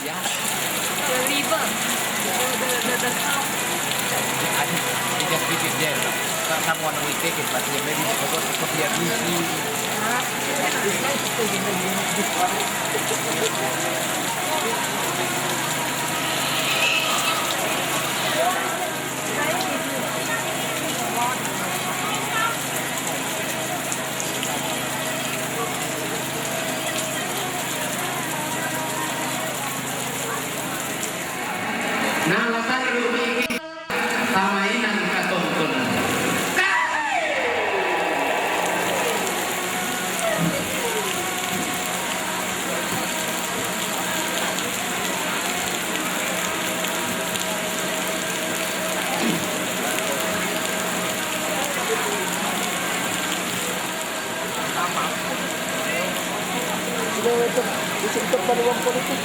Yeah. The river, the town. He just keep it there. Someone will take it, but maybe they forgot to put their busy. It's nice to stay in the Nalasan rumiki tamainan katontonan. Disingkat baluang politik.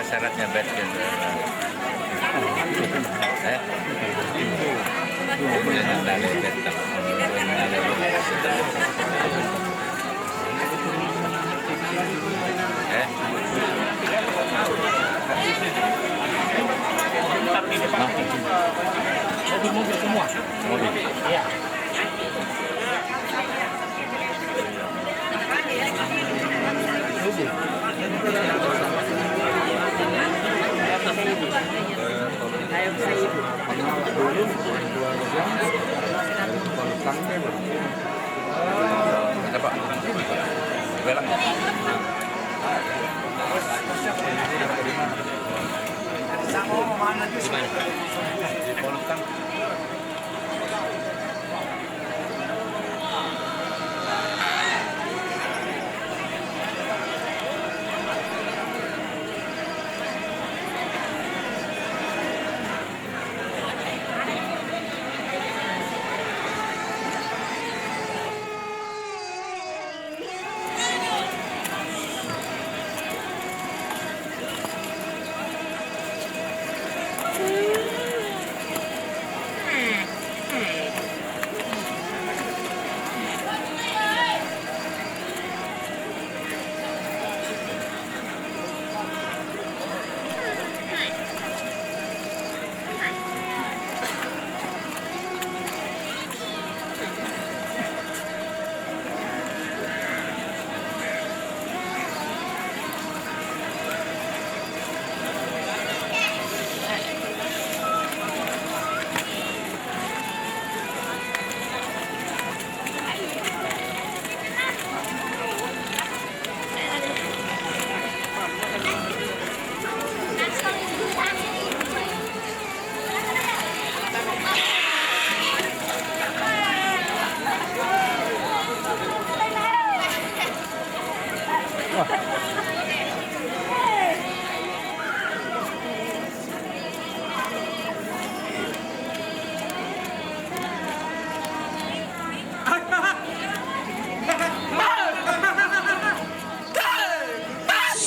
Syaratnya bed gitu. Di mobil semua. Mobil. Iya. Ada Pak. Belang. Di Polutang.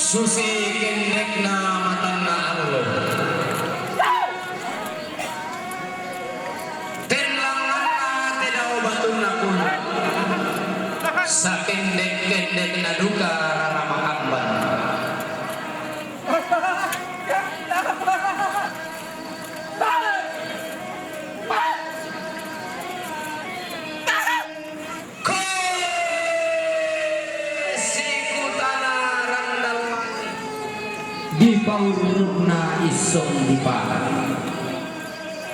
Susi kendekna matanna Allah. Tenlanganna tidak obatuna kun. Sakendek-kendekna duka rara makamban. Di pauruna isong di parang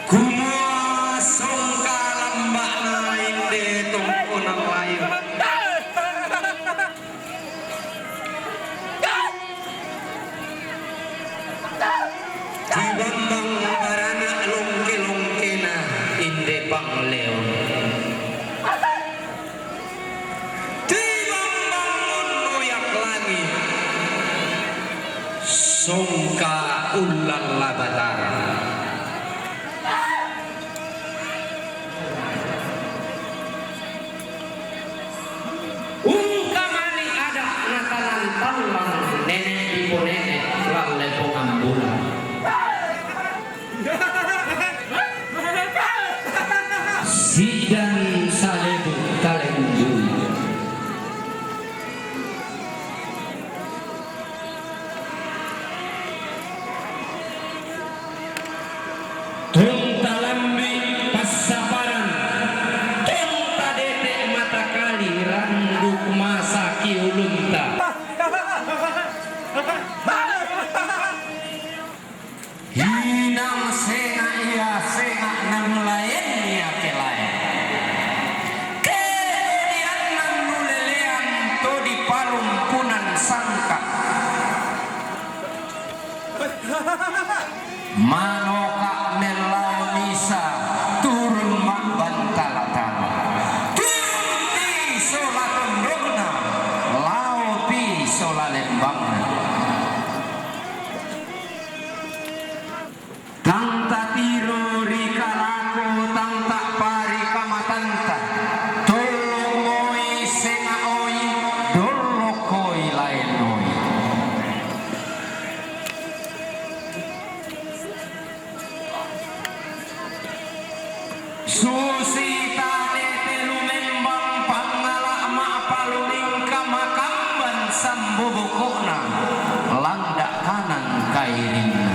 kumua songka lambak na inde tungku nang lain songka ulang labatara. Ungkamani ada natalan taulang nenek ibu nenek lalle pengambulan. Sidang salebu kalendu. Tunta lambi pasaparan, tunta dedek mata kali randuk masa kiulunta. Hinang senga ia senga nang lain ia kelain. Kemudian nang nulelean to di palung punan sangka. Manoka melau misa turun mak bantalatan. Turun pi sola tondrona, lau pi sola lembangna. Tang tak tiro rika lako tang tak pari kamatanta. Tolong oi senga oi dolok koi lain oi. Susita telu membang pangala ma paluning kamakamban sambubukuna landak kanan kairinna.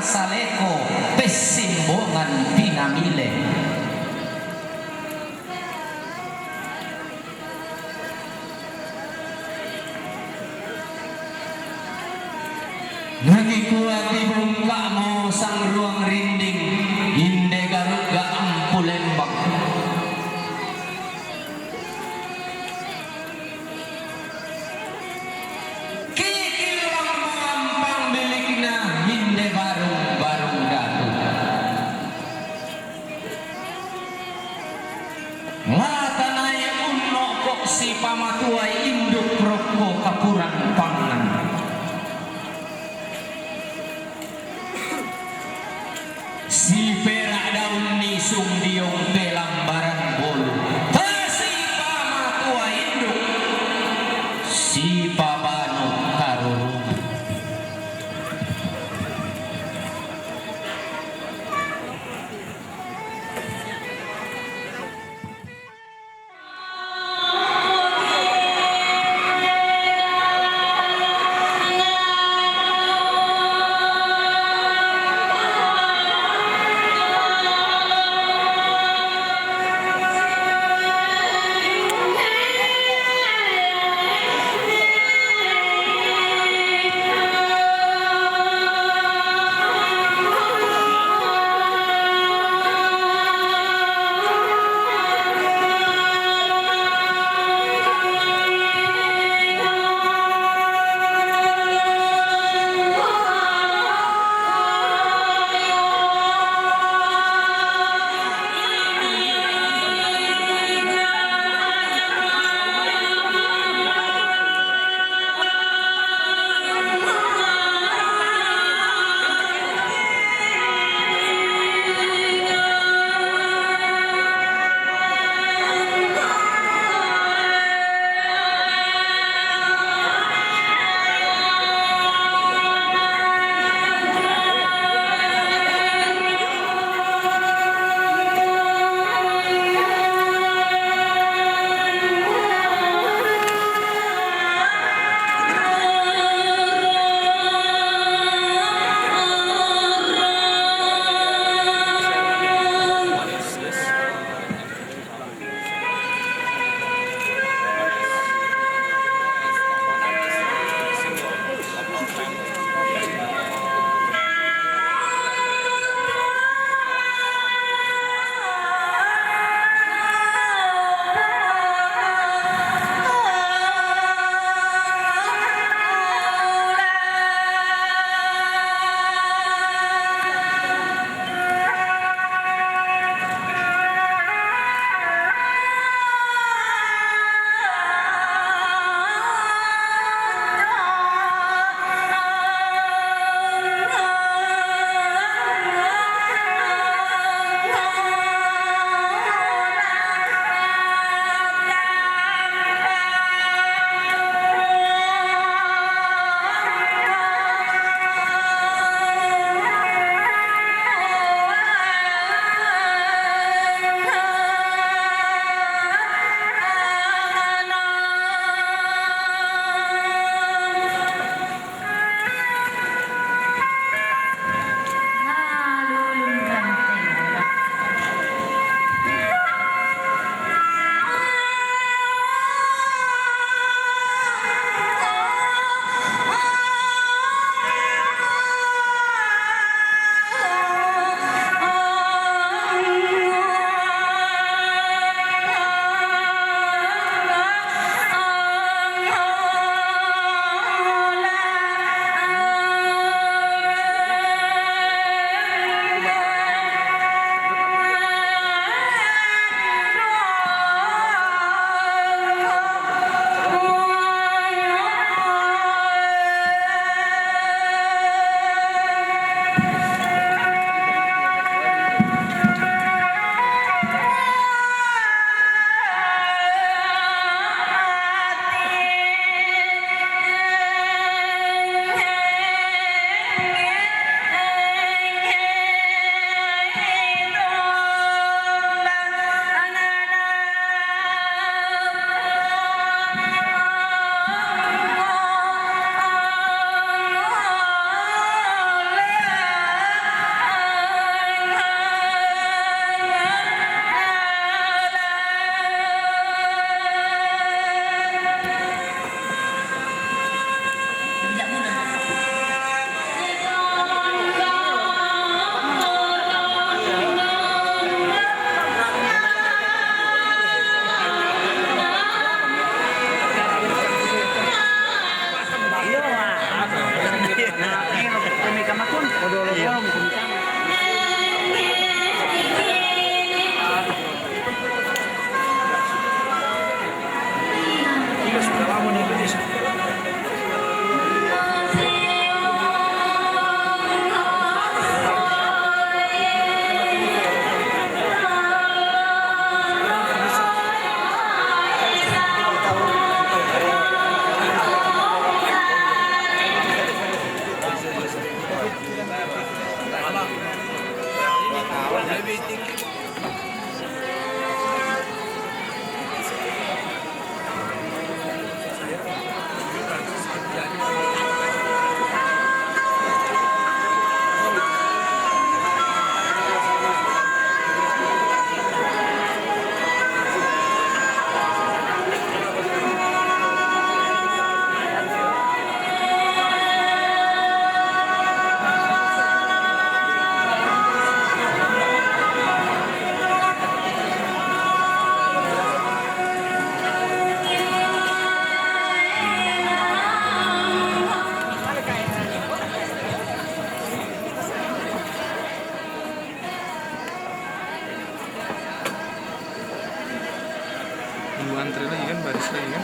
Saleko pesimbongan pinamile. Nagi kuat dibuka mau sang ruang rinding inde garut ga ampulembak. Kikil lang muampang bilikna inde barung datu. Latanay unno kok si pamatuay induk roko kapurang pangan. Si perak daun nisung diong pelambaran bolu. Si pamatua induk, si pabano karurung. Tunggu antri lagi kan, baris lagi kan.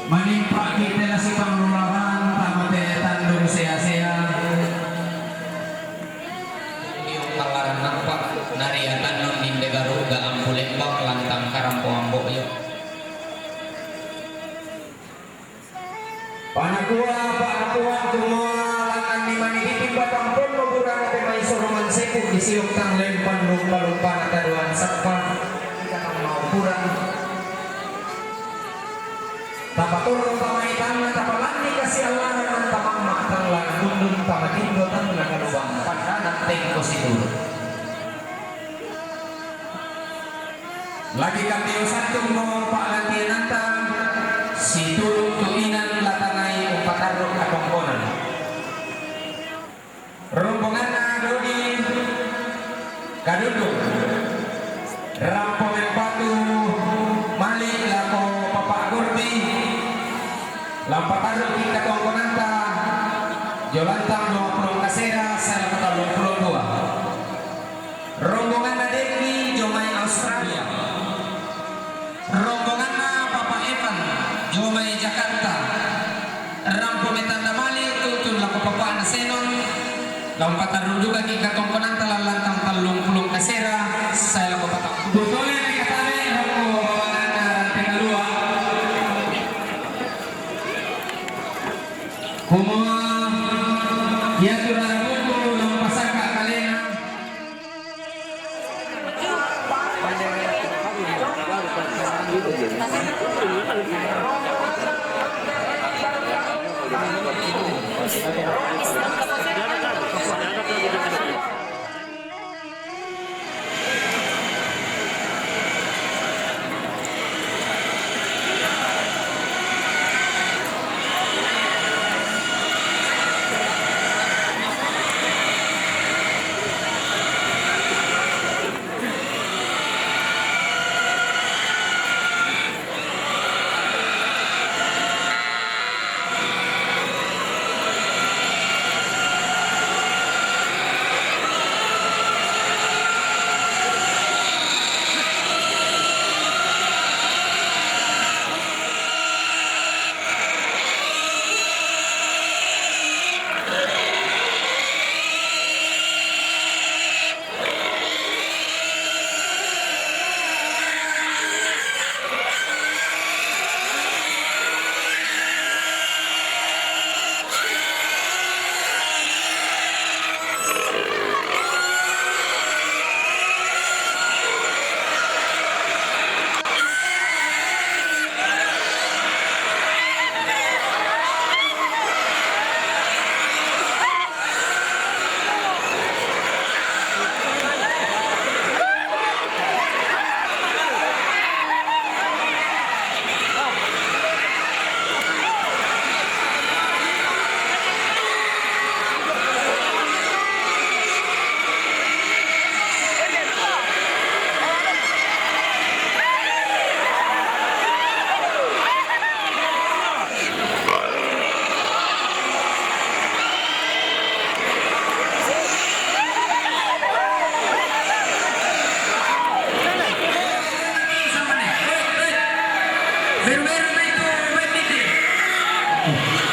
Menimpa kita nasi pengelolaan tamate tandung sia-sia yung kalaran nampak nariatan nun nindegaruga ang pulembak lantang karampo ang boyo panakuha kumuha ni manitipin batang pun maburang at may suruman sepo isiyok tang lempan lumpa-lumpa na taruan sakpa ikatang maupuran tapaturong pamaitan na tapalani kasi Allah ng tamang makatanglan kundun pamatindotan na kalubang pandanateng ko siguro lagi kami yung satong mga paalantiananta si tulong tuinan latangay o patarong katongkonan rombongan na dodi kadudong rampo empatu mali lako papagurbi lampataro di katongkonanta Yolantang 20 kasera sa lampatalo 22 rombongan na Degni Jomay Australia rombongan na Papa Evan Jomay Jakarta rampo metanda mali tutun lako papa na Senon lampataro juga di katongkonanta lalantang 30 kasera sa lako patang butolnya di katane rombo bawanan na Tengalua Kumua ya turang buku ng pasaka kalena Eh,